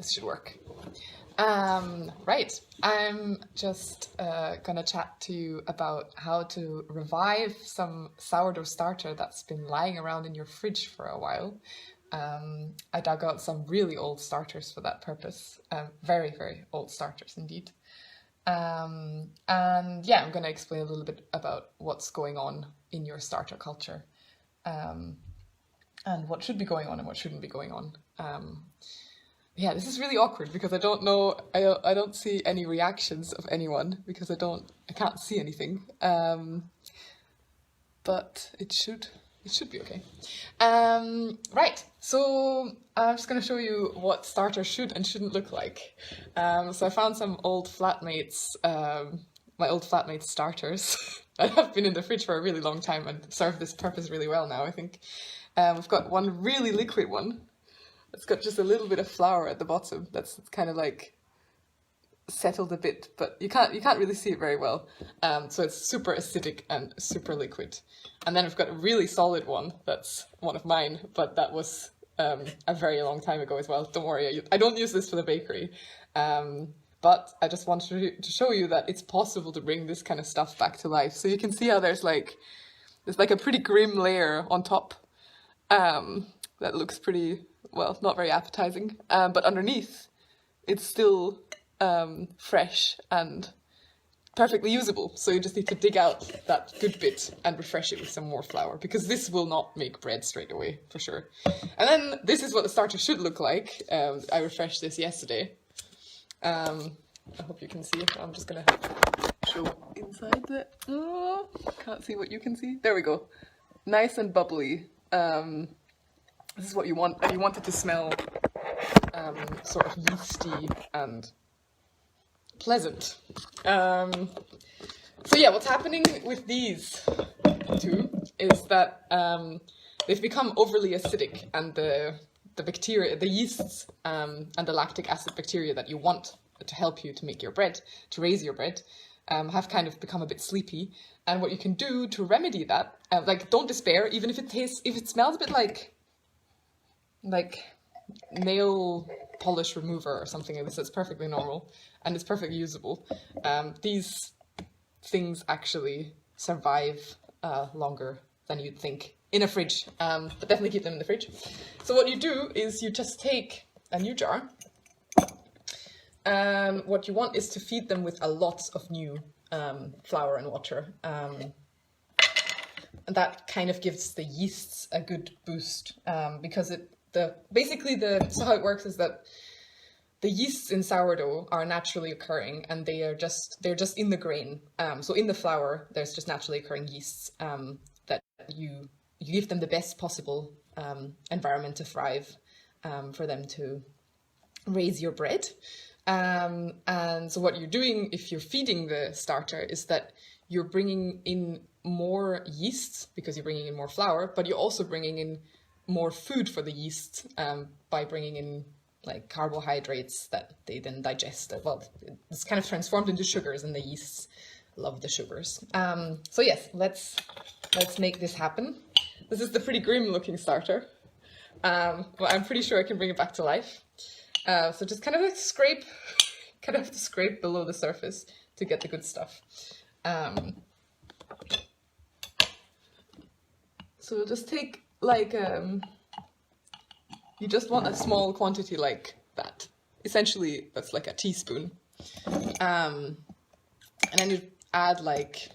this should work. Right, I'm just gonna chat to you about how to revive some sourdough starter that's been lying around in your fridge for a while. I dug out some really old starters for that purpose, very, very old starters indeed. And yeah, I'm gonna explain a little bit about what's going on in your starter culture, and what should be going on and what shouldn't be going on. Yeah, this is really awkward because I don't know, I don't see any reactions of anyone because I can't see anything. But it should be okay. Right, so I'm just going to show you what starter should and shouldn't look like. So I found some old flatmates, my old flatmates starters that have been in the fridge for a really long time and serve this purpose really well now, I think. We've got one really liquid one. It's got just a little bit of flour at the bottom. That's kind of like settled a bit, but you can't really see it very well. So it's super acidic and super liquid. And then we've got a really solid one. That's one of mine, but that was a very long time ago as well. Don't worry, I don't use this for the bakery. But I just wanted to show you that it's possible to bring this kind of stuff back to life. So you can see how there's like a pretty grim layer on top that looks pretty, well, not very appetizing, but underneath it's still fresh and perfectly usable. So you just need to dig out that good bit and refresh it with some more flour, because this will not make bread straight away, for sure. And then this is what the starter should look like. I refreshed this yesterday. I hope you can see it. I'm just gonna show inside it. Oh, can't see what you can see. There we go. Nice and bubbly. This is what you want, and you want it to smell sort of yeasty and pleasant. So yeah, what's happening with these two is that they've become overly acidic, and the bacteria, the yeasts, and the lactic acid bacteria that you want to help you to make your bread, to raise your bread, have kind of become a bit sleepy. And what you can do to remedy that, like, don't despair, even if it smells a bit like nail polish remover or something like this. It's perfectly normal and it's perfectly usable. These things actually survive longer than you'd think in a fridge, but definitely keep them in the fridge. So what you do is you just take a new jar, and what you want is to feed them with a lot of new flour and water. And that kind of gives the yeasts a good boost, because so how it works is that the yeasts in sourdough are naturally occurring, and they're just in the grain. So in the flour, there's just naturally occurring yeasts that you give them the best possible environment to thrive, for them to raise your bread. And so what you're doing if you're feeding the starter is that you're bringing in more yeast because you're bringing in more flour, but you're also bringing in more food for the yeast by bringing in like carbohydrates that they then digest. Well, it's kind of transformed into sugars, and the yeasts love the sugars. So yes, let's make this happen. This is the pretty grim looking starter, but I'm pretty sure I can bring it back to life. So just kind of like have to scrape below the surface to get the good stuff. So just take like, you just want a small quantity like that. Essentially, that's like a teaspoon. And then you add like,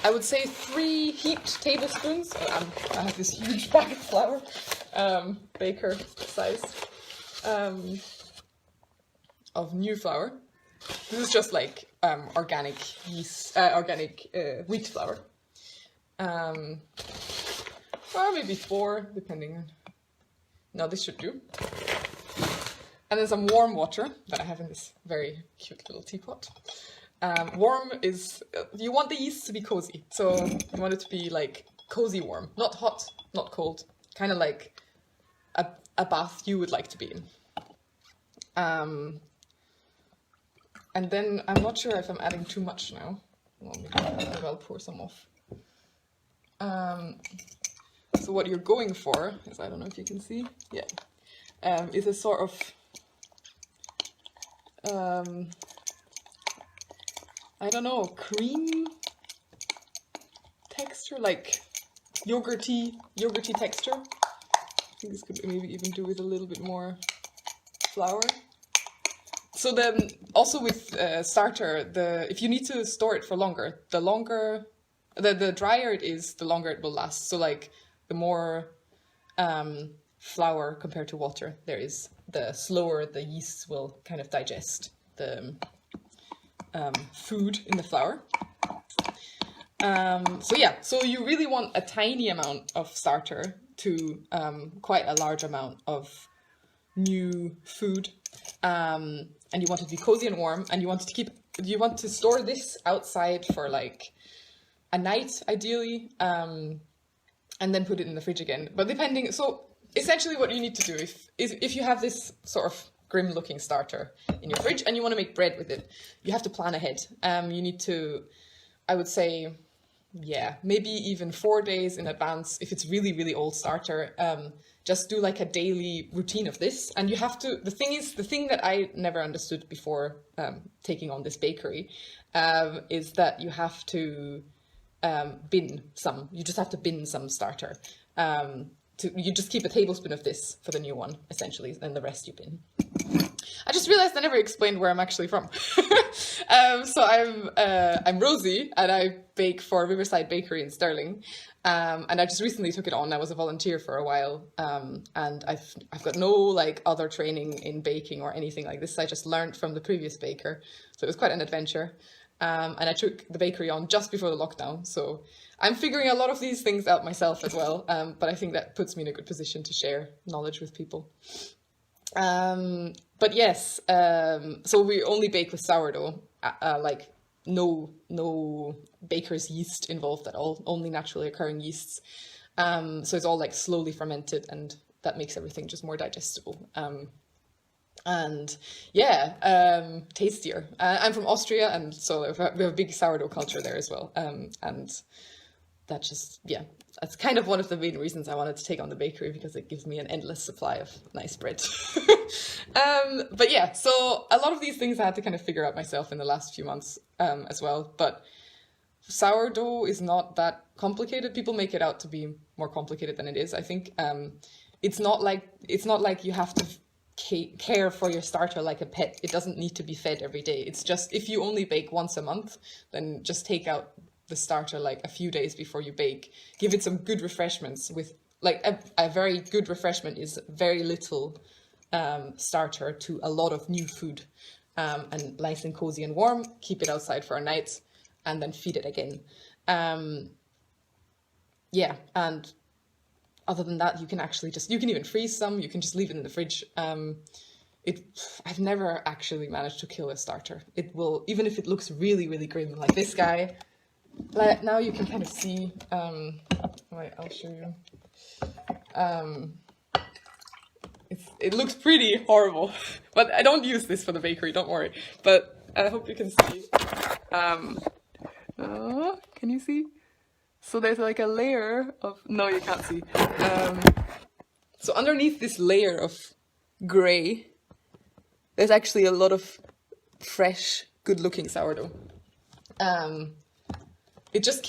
I would say 3 heaped tablespoons. I have this huge bag of flour, baker size, of new flour. This is just like organic yeast, organic wheat flour. Or maybe 4, depending on. No, this should do. And then some warm water that I have in this very cute little teapot. Warm is, you want the yeast to be cozy. So you want it to be like cozy warm, not hot, not cold, kind of like a bath you would like to be in. And then I'm not sure if I'm adding too much now. Well, maybe I'll pour some off. So what you're going for is, I don't know if you can see, yeah, is a sort of I don't know, cream texture, like yogurty texture. I think this could maybe even do with a little bit more flour. So then, also with starter, if you need to store it for longer, the drier it is, the longer it will last. So like the more flour compared to water there is, the slower the yeasts will kind of digest the food in the flour. So yeah, so you really want a tiny amount of starter to quite a large amount of new food. And you want it to be cozy and warm, and you want to store this outside for like a night ideally, and then put it in the fridge again. But so essentially what you need to do if you have this sort of grim looking starter in your fridge and you want to make bread with it, you have to plan ahead. You need to, I would say, yeah, maybe even 4 days in advance if it's really, really old starter. Just do like a daily routine of this. And you have to, the thing that I never understood before taking on this bakery is that you have to you just have to bin some starter. You just keep a tablespoon of this for the new one, essentially, and the rest you bin. I just realized I never explained where I'm actually from. So I'm Rosie, and I bake for Riverside Bakery in Stirling. And I just recently took it on. I was a volunteer for a while, and I've got no like other training in baking or anything like this. I just learned from the previous baker, so it was quite an adventure. And I took the bakery on just before the lockdown, so I'm figuring a lot of these things out myself as well. But I think that puts me in a good position to share knowledge with people. But yes, so we only bake with sourdough, like no baker's yeast involved at all, only naturally occurring yeasts. So it's all like slowly fermented, and that makes everything just more digestible. And yeah, tastier. I'm from Austria, and so we have a big sourdough culture there as well. And that just, yeah, that's kind of one of the main reasons I wanted to take on the bakery, because it gives me an endless supply of nice bread. But yeah, so a lot of these things I had to kind of figure out myself in the last few months as well. But sourdough is not that complicated. People make it out to be more complicated than it is, I think. It's not like you have to care for your starter like a pet. It doesn't need to be fed every day. It's just, if you only bake once a month, then just take out the starter like a few days before you bake. Give it some good refreshments with like a very good refreshment is very little starter to a lot of new food, and nice and cozy and warm. Keep it outside for a night and then feed it again. Yeah, and other than that, you can even freeze some. You can just leave it in the fridge. I've never actually managed to kill a starter. It will, even if it looks really, really grim, like this guy. Like now you can kind of see. Wait, I'll show you. It looks pretty horrible, but I don't use this for the bakery. Don't worry. But I hope you can see. Can you see? So there's like a layer of, no, you can't see. So underneath this layer of grey, there's actually a lot of fresh, good-looking sourdough. It just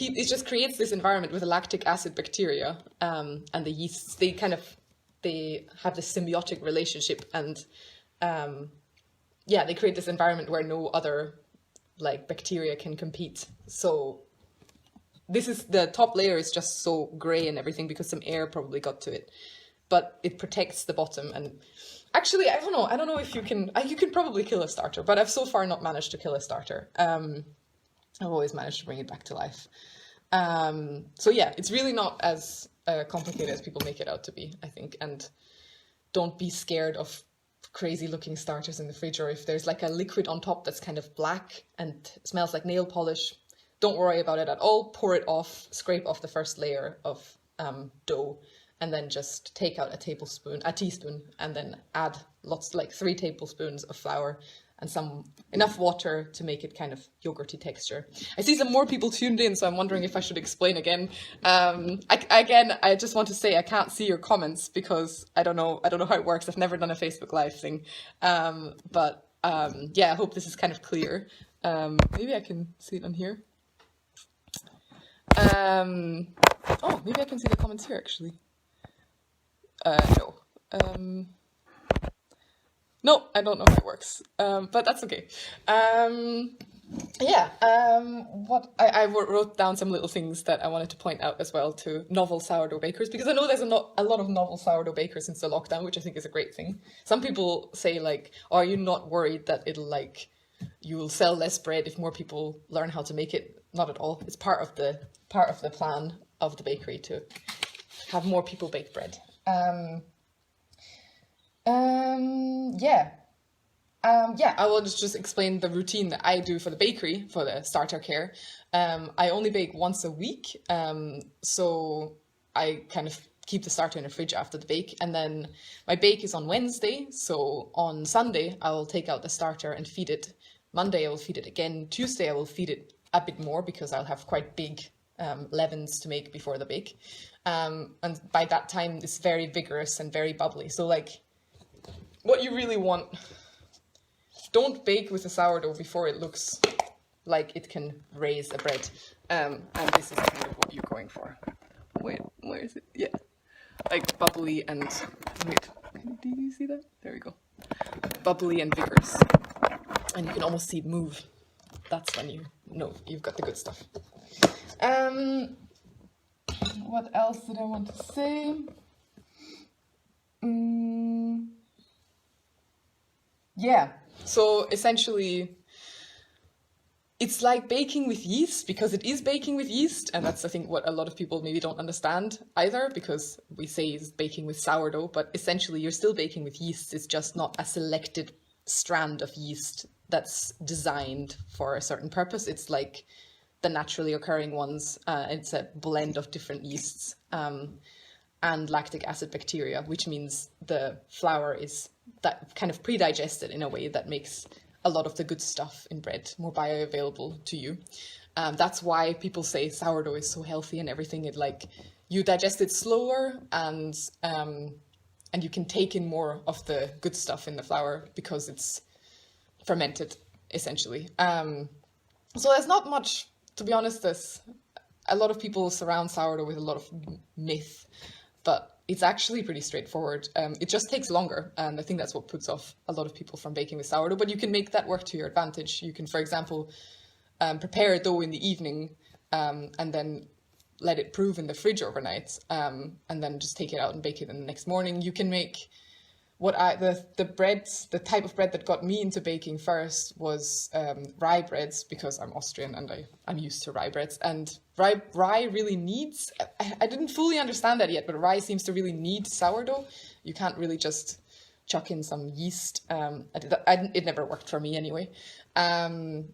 creates this environment with the lactic acid bacteria, and the yeasts. They have this symbiotic relationship, and yeah, they create this environment where no other like bacteria can compete. So the top layer is just so grey and everything because some air probably got to it, but it protects the bottom. And actually, I don't know if you can probably kill a starter, but I've so far not managed to kill a starter. I've always managed to bring it back to life. So yeah, it's really not as complicated as people make it out to be, I think. And don't be scared of crazy looking starters in the fridge, or if there's like a liquid on top that's kind of black and smells like nail polish. Don't worry about it at all. Pour it off, scrape off the first layer of dough, and then just take out a teaspoon, and then add like 3 tablespoons of flour and enough water to make it kind of yogurty texture. I see some more people tuned in, so I'm wondering if I should explain again. I just want to say I can't see your comments because I don't know how it works. I've never done a Facebook Live thing, but yeah, I hope this is kind of clear. Maybe I can see it on here. Oh, maybe I can see the comments here actually. No. No, I don't know if it works, but that's okay. Yeah, what I wrote down some little things that I wanted to point out as well to novel sourdough bakers, because I know there's a lot of novel sourdough bakers since the lockdown, which I think is a great thing. Some people say like, oh, are you not worried that it'll like, you will sell less bread if more people learn how to make it? Not at all. It's part of the plan of the bakery to have more people bake bread. Yeah, I will just explain the routine that I do for the bakery, for the starter care. I only bake once a week, so I kind of keep the starter in the fridge after the bake, and then my bake is on Wednesday, so on Sunday I will take out the starter and feed it. Monday I will feed it again. Tuesday I will feed it a bit more because I'll have quite big leavens to make before the bake. And by that time it's very vigorous and very bubbly. So like, what you really want, don't bake with the sourdough before it looks like it can raise a bread. And this is kind of what you're going for. Wait, where is it? Yeah. Like bubbly and, wait, do you see that? There we go. Bubbly and vigorous. And you can almost see it move. That's when you know you've got the good stuff. What else did I want to say? Yeah, so essentially it's like baking with yeast, because it is baking with yeast, and that's I think what a lot of people maybe don't understand either, because we say it's baking with sourdough, but essentially you're still baking with yeast. It's just not a selected strand of yeast that's designed for a certain purpose. It's like the naturally occurring ones. It's a blend of different yeasts and lactic acid bacteria, which means the flour is that kind of pre-digested in a way that makes a lot of the good stuff in bread more bioavailable to you. That's why people say sourdough is so healthy and everything. It like, you digest it slower and you can take in more of the good stuff in the flour because it's fermented essentially. So there's not much, to be honest. There's a lot of people surround sourdough with a lot of myth, but it's actually pretty straightforward. It just takes longer, and I think that's what puts off a lot of people from baking with sourdough, but you can make that work to your advantage. You can, for example, prepare a dough in the evening and then let it prove in the fridge overnight, and then just take it out and bake it in the next morning. You can make the type of bread that got me into baking first was rye breads, because I'm Austrian and I'm used to rye breads. And rye really needs, I didn't fully understand that yet, but rye seems to really need sourdough. You can't really just chuck in some yeast. It never worked for me anyway. And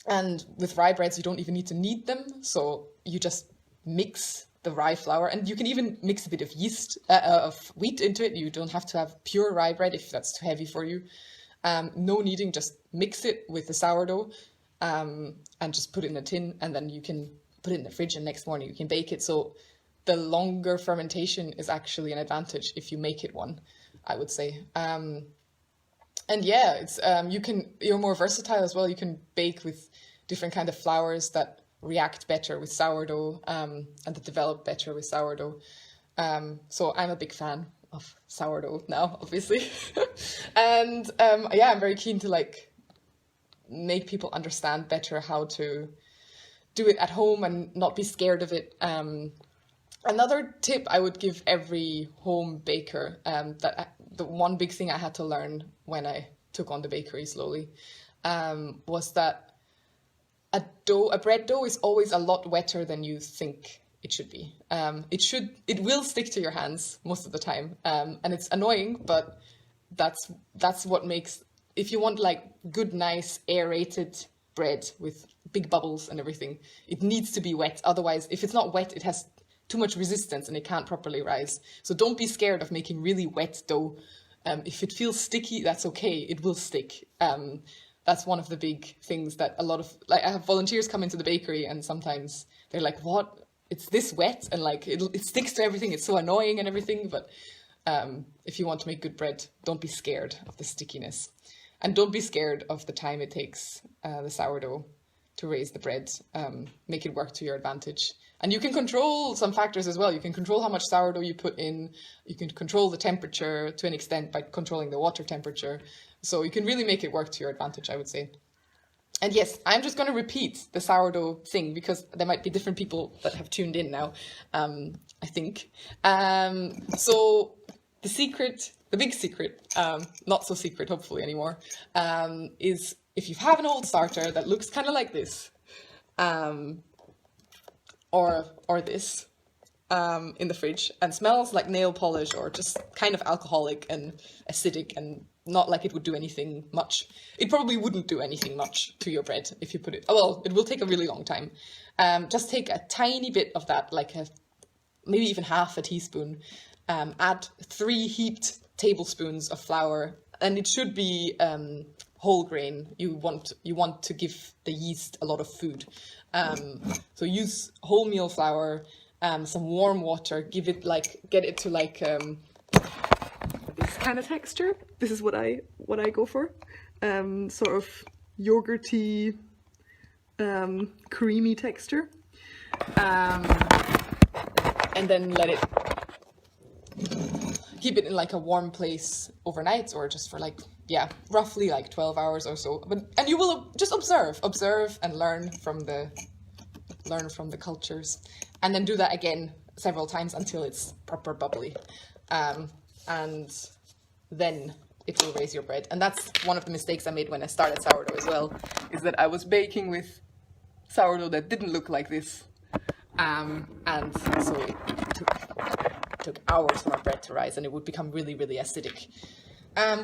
with rye breads, you don't even need to knead them. So you just mix the rye flour, and you can even mix a bit of yeast, of wheat into it. You don't have to have pure rye bread if that's too heavy for you. No kneading, just mix it with the sourdough and just put it in a tin, and then you can put it in the fridge, and next morning you can bake it. So the longer fermentation is actually an advantage if you make it one, I would say. And yeah, it's you're more versatile as well. You can bake with different kind of flours that react better with sourdough and that develop better with sourdough. So I'm a big fan of sourdough now, obviously. And yeah, I'm very keen to like make people understand better how to do it at home and not be scared of it. Another tip I would give every home baker, the one big thing I had to learn when I took on the bakery slowly, was that a bread dough is always a lot wetter than you think it should be. It will stick to your hands most of the time, and it's annoying, but that's what makes, if you want like good, nice, aerated bread with big bubbles and everything, it needs to be wet. Otherwise, if it's not wet, it has too much resistance and it can't properly rise. So don't be scared of making really wet dough. If it feels sticky, that's okay. It will stick. That's one of the big things that a lot of, like, I have volunteers come into the bakery and sometimes they're like, what? It's this wet? And like, it sticks to everything. It's so annoying and everything. But if you want to make good bread, don't be scared of the stickiness. And don't be scared of the time it takes the sourdough to raise the bread. Make it work to your advantage. And you can control some factors as well. You can control how much sourdough you put in. You can control the temperature to an extent by controlling the water temperature. So you can really make it work to your advantage, I would say. And yes, I'm just going to repeat the sourdough thing because there might be different people that have tuned in now, I think. So the secret, the big secret, not so secret hopefully anymore, is if you have an old starter that looks kind of like this, or this, in the fridge and smells like nail polish or just kind of alcoholic and acidic and not like it would do anything much. It probably wouldn't do anything much to your bread if you put it, well, it will take a really long time. Just take a tiny bit of that, like maybe even half a teaspoon, add 3 heaped tablespoons of flour, and it should be whole grain. You want to give the yeast a lot of food. So use wholemeal flour, some warm water, get it to like this kind of texture. This is what I go for. Sort of yogurty, creamy texture. And then keep it in like a warm place overnight, or just for like, roughly like 12 hours or so. And you will just observe and learn from the cultures, and then do that again several times until it's proper bubbly. And then it will raise your bread. And that's one of the mistakes I made when I started sourdough as well, is that I was baking with sourdough that didn't look like this. And so it took hours for my bread to rise, and it would become really, really acidic.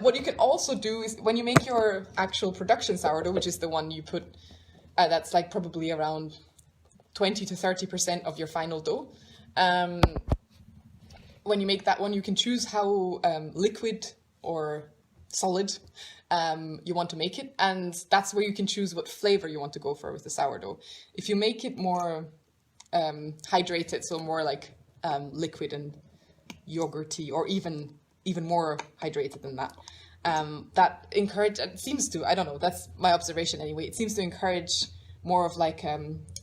What you can also do is when you make your actual production sourdough, which is the one you put, that's like probably around 20 to 30% of your final dough. When you make that one, you can choose how liquid or solid you want to make it, and that's where you can choose what flavor you want to go for with the sourdough. If you make it more hydrated, so more like liquid and yogurty, or even more hydrated than that, it seems to, I don't know, that's my observation anyway, it seems to encourage more of like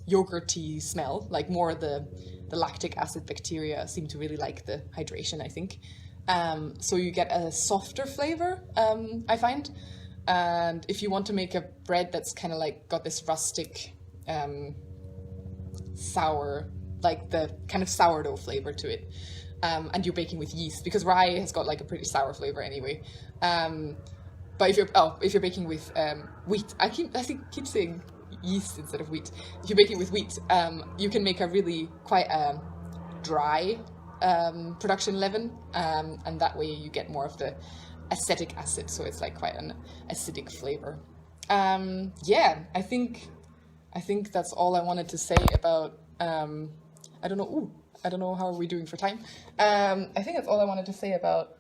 yogurty smell, like more the lactic acid bacteria seem to really like the hydration, I think. So you get a softer flavor, I find. And if you want to make a bread that's kind of like got this rustic, sour, like the kind of sourdough flavor to it, and you're baking with yeast, because rye has got like a pretty sour flavor anyway. But if you're baking with wheat, I keep saying yeast instead of wheat. If you're baking with wheat, you can make a really quite dry production leaven, and that way you get more of the acetic acid, so it's like quite an acidic flavor. I think that's all I wanted to say about I don't know how are we doing for time. I think that's all I wanted to say about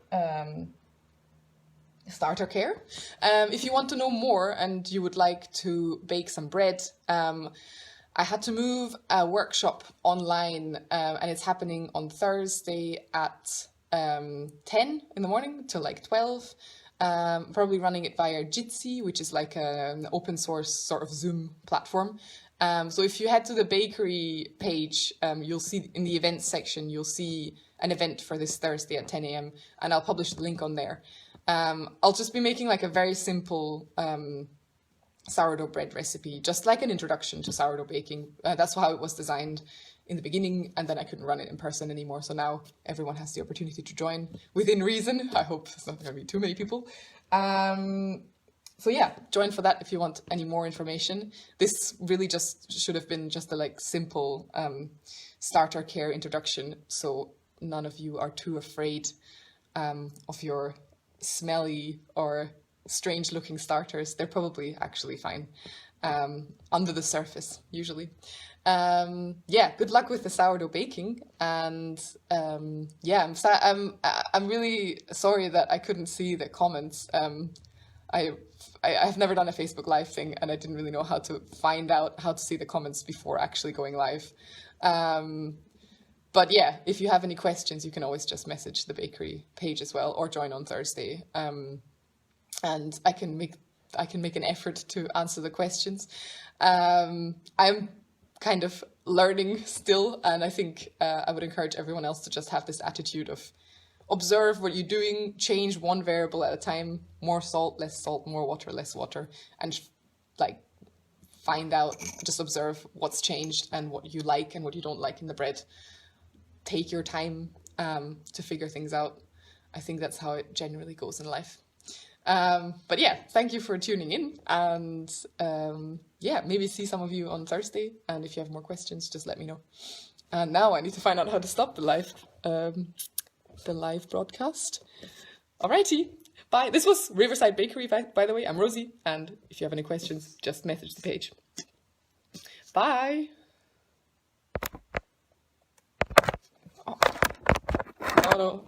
starter care. If you want to know more and you would like to bake some bread, I had to move a workshop online, and it's happening on Thursday at 10 in the morning till like 12. Probably running it via Jitsi, which is like an open source sort of Zoom platform. So if you head to the bakery page, you'll see in the events section, you'll see an event for this Thursday at 10 a.m. and I'll publish the link on there. I'll just be making like a very simple sourdough bread recipe, just like an introduction to sourdough baking. That's how it was designed in the beginning, and then I couldn't run it in person anymore. So now everyone has the opportunity to join within reason. I hope it's not going to be too many people. So yeah, join for that if you want any more information. This really just should have been just a like simple starter care introduction, so none of you are too afraid of your smelly or strange looking starters. They're probably actually fine under the surface usually. Good luck with the sourdough baking, and I'm really sorry that I couldn't see the comments. I've never done a Facebook Live thing, and I didn't really know how to find out how to see the comments before actually going live. But yeah, if you have any questions, you can always just message the bakery page as well, or join on Thursday. And I can make I can make an effort to answer the questions. I'm kind of learning still, and I think I would encourage everyone else to just have this attitude of observe what you're doing, change one variable at a time, more salt, more water, less water, and like find out, just observe what's changed and what you like and what you don't like in the bread. Take your time to figure things out. I think that's how it generally goes in life. But yeah, thank you for tuning in, and yeah, maybe see some of you on Thursday, and if you have more questions, just let me know. And now I need to find out how to stop the live broadcast. Alrighty, bye. This was Riverside Bakery, by the way. I'm Rosie, and if you have any questions, just message the page. Bye. Oh no.